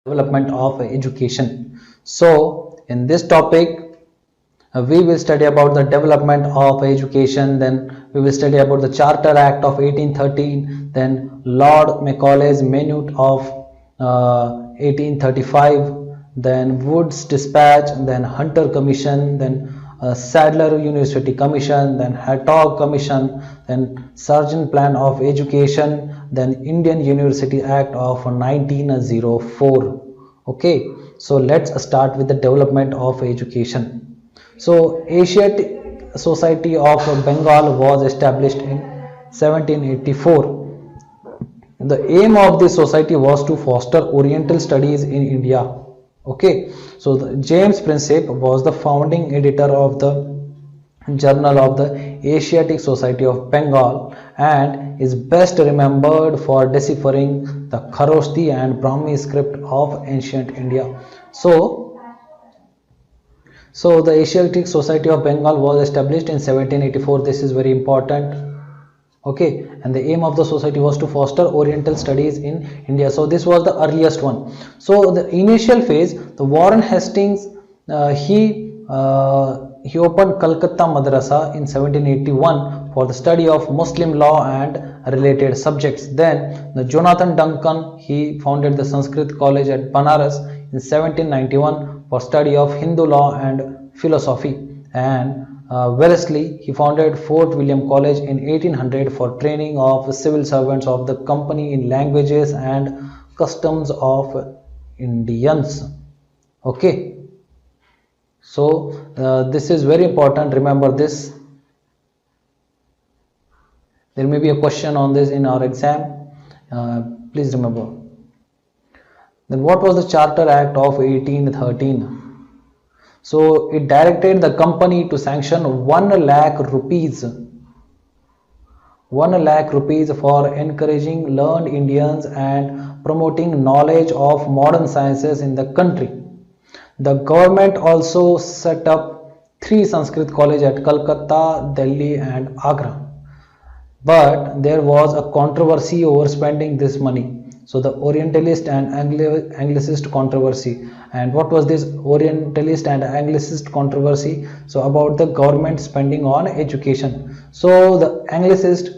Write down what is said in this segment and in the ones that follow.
Development of education. So in this topic we will study about the development of education, then we will study about the Charter Act of 1813, then Lord Macaulay's Minute of 1835, then Wood's Dispatch, then Hunter Commission, then Sadler University Commission, then Hattog Commission, then Sargent Plan of Education, then Indian University Act of 1904. Okay, so let's start with the development of education. So Asiatic Society of Bengal was established in 1784. The aim of this society was to foster Oriental studies in India. Okay, so James Prinsep was the founding editor of the Journal of the Asiatic Society of Bengal and is best remembered for deciphering the Kharosthi and Brahmi script of ancient India. So the Asiatic Society of Bengal was established in 1784. This is very important. Okay, and the aim of the society was to foster Oriental studies in India. So this was the earliest one. So the initial phase, the Warren Hastings, he opened Calcutta Madrasa in 1781 for the study of Muslim law and related subjects. Then the Jonathan Duncan, he founded the Sanskrit College at Banaras in 1791 for study of Hindu law and philosophy. And Wellesley, he founded Fort William College in 1800 for training of civil servants of the company in languages and customs of Indians. Okay, so this is very important. Remember this. There may be a question on this in our exam. Please remember. Then what was the Charter Act of 1813? So it directed the company to sanction 1 lakh rupees for encouraging learned Indians and promoting knowledge of modern sciences in the country. The government also set up 3 Sanskrit colleges at Calcutta, Delhi and Agra. But there was a controversy over spending this money. So the Orientalist and Anglicist controversy. And what was this Orientalist and Anglicist controversy? So about the government spending on education. So the Anglicist,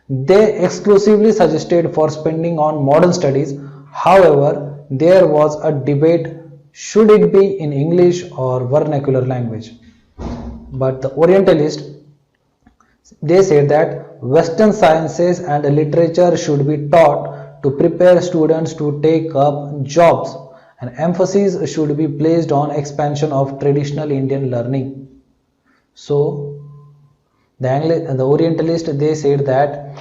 they exclusively suggested for spending on modern studies. However, there was a debate, should it be in English or vernacular language? But the Orientalist, they said that Western sciences and literature should be taught to prepare students to take up jobs, and emphasis should be placed on expansion of traditional Indian learning. So the Orientalist, they said that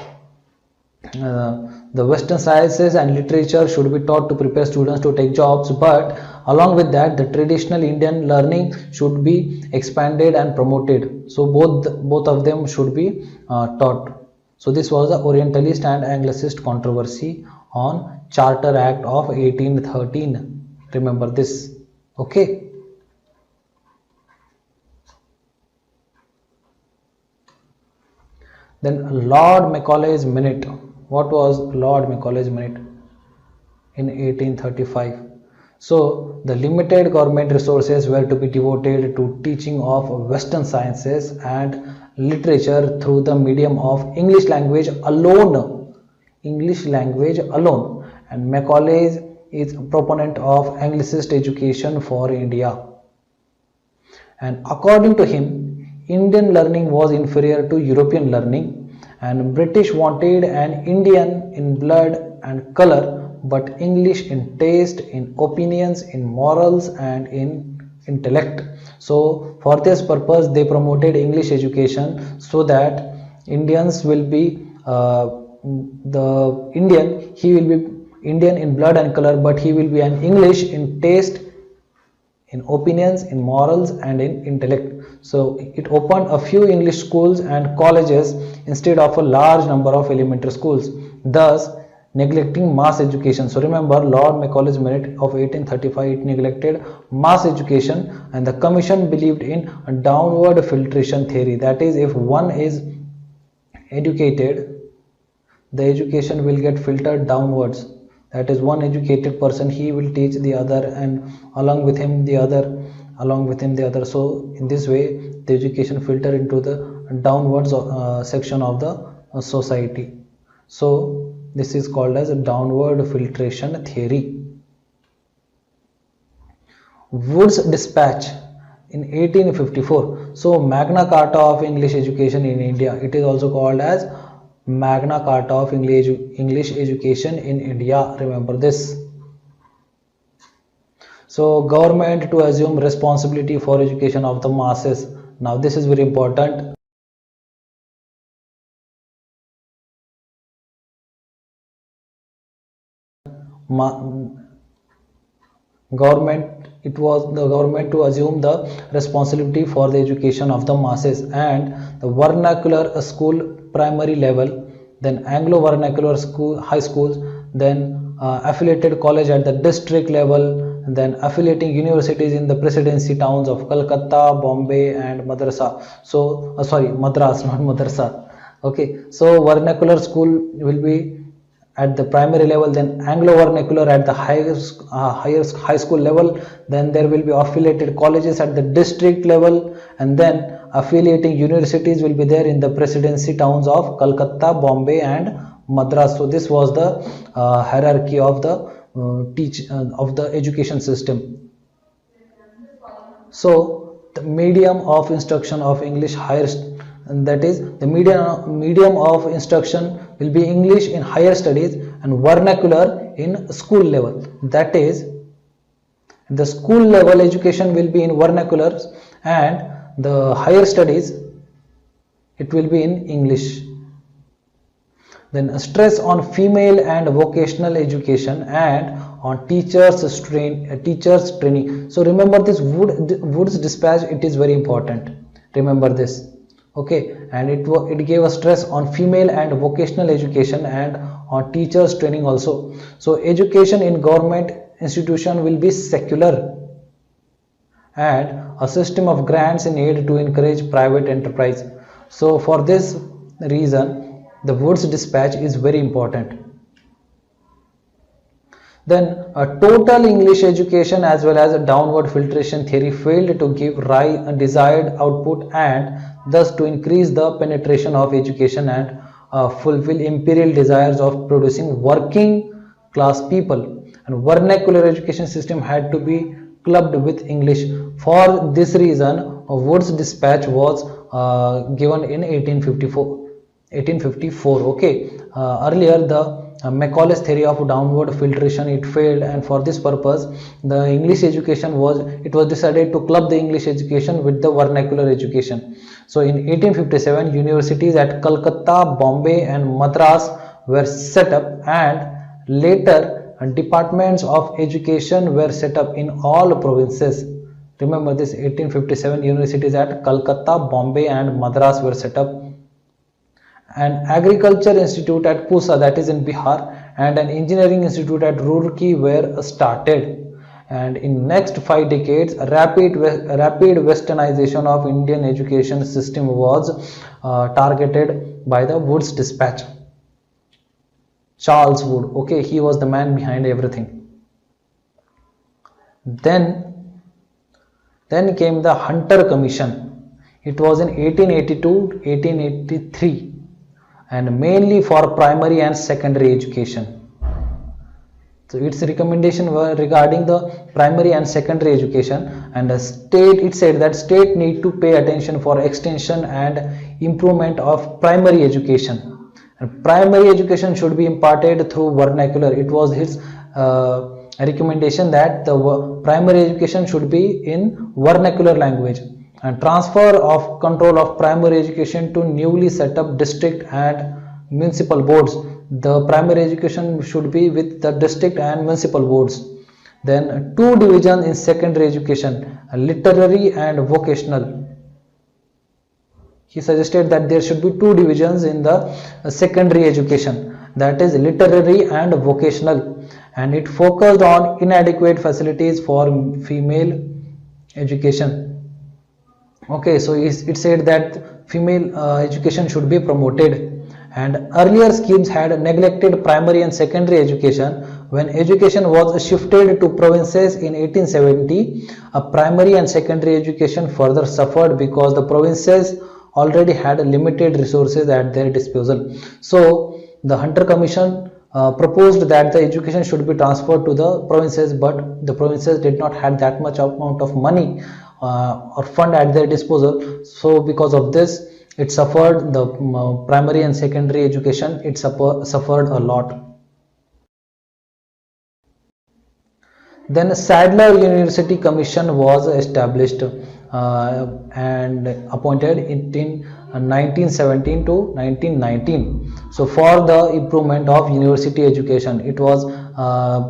the Western sciences and literature should be taught to prepare students to take jobs, but along with that the traditional Indian learning should be expanded and promoted. So both of them should be taught. So this was the Orientalist and Anglicist controversy on Charter Act of 1813. Remember this. Okay. Then Lord Macaulay's Minute. What was Lord Macaulay's Minute in 1835? So the limited government resources were to be devoted to teaching of Western sciences and literature through the medium of English language alone. And Macaulay is a proponent of Anglicist education for India. And according to him, Indian learning was inferior to European learning, and British wanted an Indian in blood and color, but English in taste, in opinions, in morals and in intellect. So for this purpose they promoted English education, so that Indians will be he will be Indian in blood and color, but he will be an English in taste, in opinions, in morals and in intellect. So it opened a few English schools and colleges instead of a large number of elementary schools. Thus neglecting mass education. So remember, Lord Macaulay's Minute of 1835, it neglected mass education, and the commission believed in a downward filtration theory. That is, if one is educated, the education will get filtered downwards. That is, one educated person, he will teach the other, and along with him the other, so in this way the education filter into the downwards section of the society. So this is called as a downward filtration theory. Wood's Dispatch in 1854. So Magna Carta of English education in India, it is also called as Magna Carta of English education in India. Remember this. So government to assume responsibility for education of the masses. Now this is very important. It was the government to assume the responsibility for the education of the masses, and the vernacular school primary level, then Anglo vernacular school high schools, then affiliated college at the district level, then affiliating universities in the presidency towns of Calcutta, Bombay and Madrasa. So Madras, not Madrasa. Okay, so vernacular school will be at the primary level, then Anglo vernacular at the high school level, then there will be affiliated colleges at the district level, and then affiliating universities will be there in the presidency towns of Calcutta, Bombay and Madras. So this was the hierarchy of the education system. So the medium of instruction of English higher, and that is the medium of instruction will be English in higher studies and vernacular in school level. That is, the school level education will be in vernaculars, and the higher studies, it will be in English. Then stress on female and vocational education and on teachers training. So remember this Wood's Dispatch, it is very important. Remember this. Okay, and it gave a stress on female and vocational education and on teachers training also. So education in government institution will be secular, and a system of grants in aid to encourage private enterprise. So for this reason, the Wood's Dispatch is very important. Then a total English education as well as a downward filtration theory failed to give desired output, and thus to increase the penetration of education and fulfill imperial desires of producing working class people. And vernacular education system had to be clubbed with English. For this reason, Wood's Dispatch was given in 1854. Okay, earlier the Macaulay's theory of downward filtration, it failed, and for this purpose the English education was decided to club the English education with the vernacular education. So in 1857 universities at Calcutta, Bombay and Madras were set up, and later departments of education were set up in all provinces. Remember this, 1857 universities at Calcutta, Bombay and Madras were set up. An agriculture institute at Pusa, that is in Bihar, and an engineering institute at Roorkee were started. And in next 5 decades, rapid westernization of Indian education system was targeted by the Wood's Dispatch. Charles Wood, okay, he was the man behind everything. Then came the Hunter Commission. It was in 1882-1883, and mainly for primary and secondary education. So its recommendation were regarding the primary and secondary education, and it said that state need to pay attention for extension and improvement of primary education. And primary education should be imparted through vernacular. It was his recommendation that the primary education should be in vernacular language, and transfer of control of primary education to newly set up district and municipal boards. The primary education should be with the district and municipal boards. Then 2 divisions in secondary education, literary and vocational. He suggested that there should be 2 divisions in the secondary education. that is literary and vocational, and it focused on inadequate facilities for female education. Okay, so it said that female education should be promoted, and earlier schemes had neglected primary and secondary education. When education was shifted to provinces in 1870, a primary and secondary education further suffered because the provinces already had limited resources at their disposal. So the Hunter Commission proposed that the education should be transferred to the provinces, but the provinces did not have that much amount of money or fund at their disposal. So because of this, it suffered the primary and secondary education, it suffered a lot. Then Sadler University Commission was established and appointed in 1917 to 1919. So for the improvement of university education, it was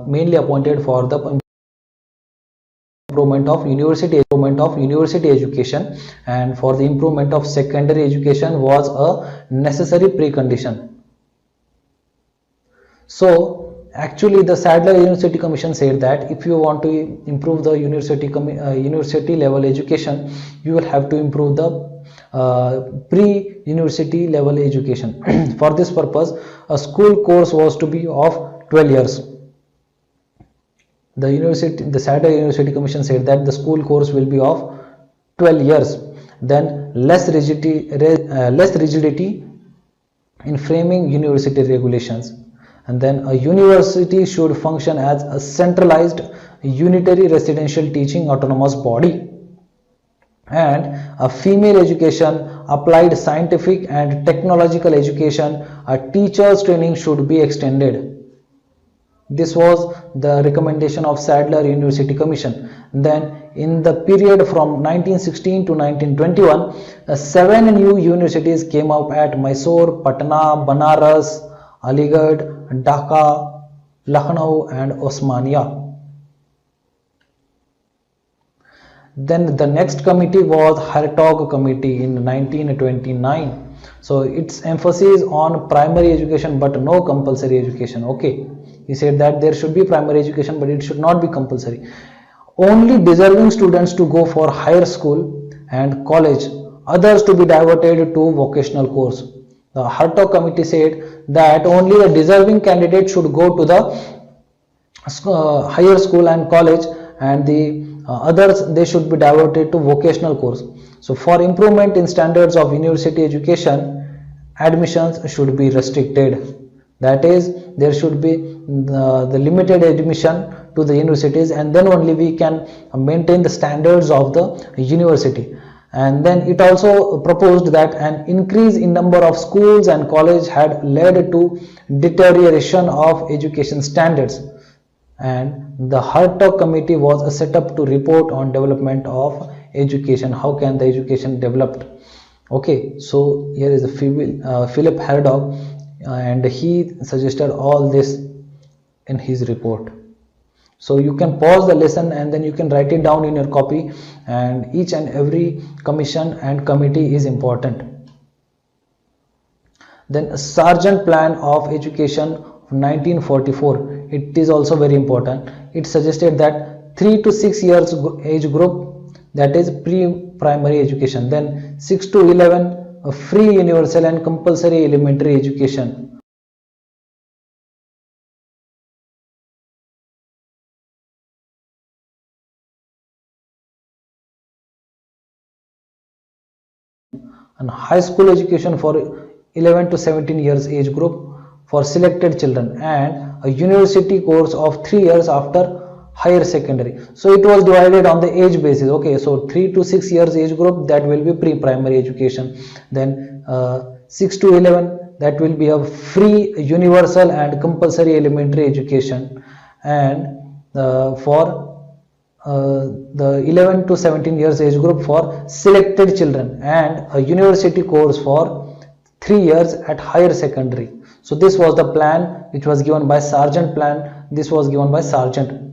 mainly appointed for the improvement of university education, and for the improvement of secondary education was a necessary precondition. So actually the Sadler University Commission said that if you want to improve the university level education, you will have to improve the pre-university level education. For this purpose, a school course was to be of 12 years. The Sadler University Commission said that the school course will be of 12 years. Then less rigidity in framing university regulations. And then a university should function as a centralized unitary residential teaching autonomous body, and a female education, applied scientific and technological education, a teacher's training should be extended. This was the recommendation of Sadler University Commission. Then in the period from 1916 to 1921, 7 new universities came up at Mysore, Patna, Banaras, Aligarh, Dhaka, Lucknow and Osmania. Then the next committee was Hartog Committee in 1929. So its emphasis on primary education but no compulsory education. Okay, he said that there should be primary education but it should not be compulsory. Only deserving students to go for higher school and college, others to be diverted to vocational course. The Hartog Committee said that only the deserving candidate should go to the higher school and college, and the others, they should be diverted to vocational course. So for improvement in standards of university education, admissions should be restricted. That is, there should be the limited admission to the universities, and then only we can maintain the standards of the university. And then it also proposed that an increase in number of schools and colleges had led to deterioration of education standards, and the Hartog Committee was set up to report on development of education. How can the education developed? Okay, so here is the Philip Hartog, and he suggested all this in his report. So you can pause the lesson and then you can write it down in your copy, and each and every commission and committee is important. Then Sargent Plan of Education of 1944, it is also very important. It suggested that 3 to 6 years age group, that is pre-primary education, then 6 to 11 a free universal and compulsory elementary education. And high school education for 11 to 17 years age group for selected children, and a university course of 3 years after higher secondary. So it was divided on the age basis. Okay, so 3 to 6 years age group, that will be pre-primary education. Then 6 to 11, that will be a free universal and compulsory elementary education. And for the 11 to 17 years age group for selected children, and a university course for 3 years at higher secondary. So this was the plan which was given by Sargent Plan. This was given by Sargent.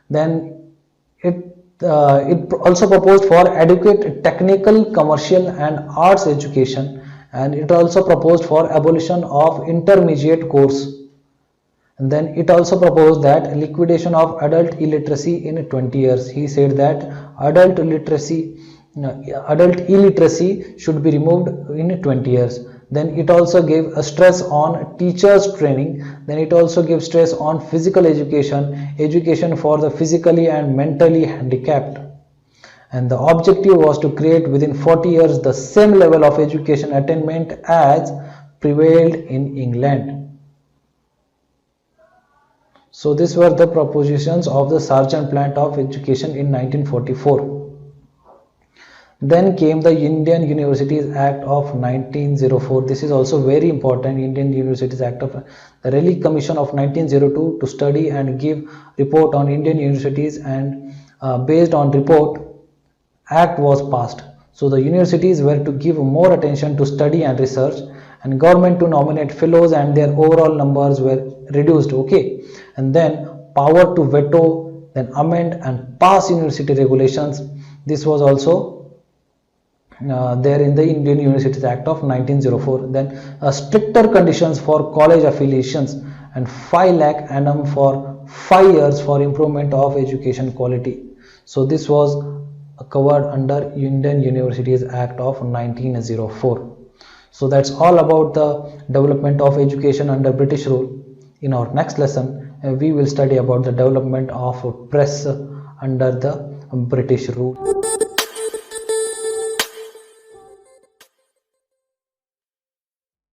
Then it also proposed for adequate technical, commercial and arts education, and it also proposed for abolition of intermediate course. And then it also proposed that liquidation of adult illiteracy in 20 years. He said that adult literacy, adult illiteracy should be removed in 20 years. Then it also gave a stress on teachers training. Then it also gave stress on physical education, education for the physically and mentally handicapped. And the objective was to create within 40 years the same level of education attainment as prevailed in England. So these were the propositions of the Sargent Plan of Education in 1944. Then came the Indian Universities Act of 1904. This is also very important. Indian Universities Act of the Relic Commission of 1902 to study and give report on Indian universities, and based on report act was passed. So the universities were to give more attention to study and research, and government to nominate fellows, and their overall numbers were reduced. Okay, and then power to veto, then amend and pass university regulations. This was also there in the Indian Universities Act of 1904. Then stricter conditions for college affiliations, and 5 lakh annum for 5 years for improvement of education quality. So this was covered under Indian Universities Act of 1904. So that's all about the development of education under British rule. In our next lesson, we will study about the development of press under the British rule.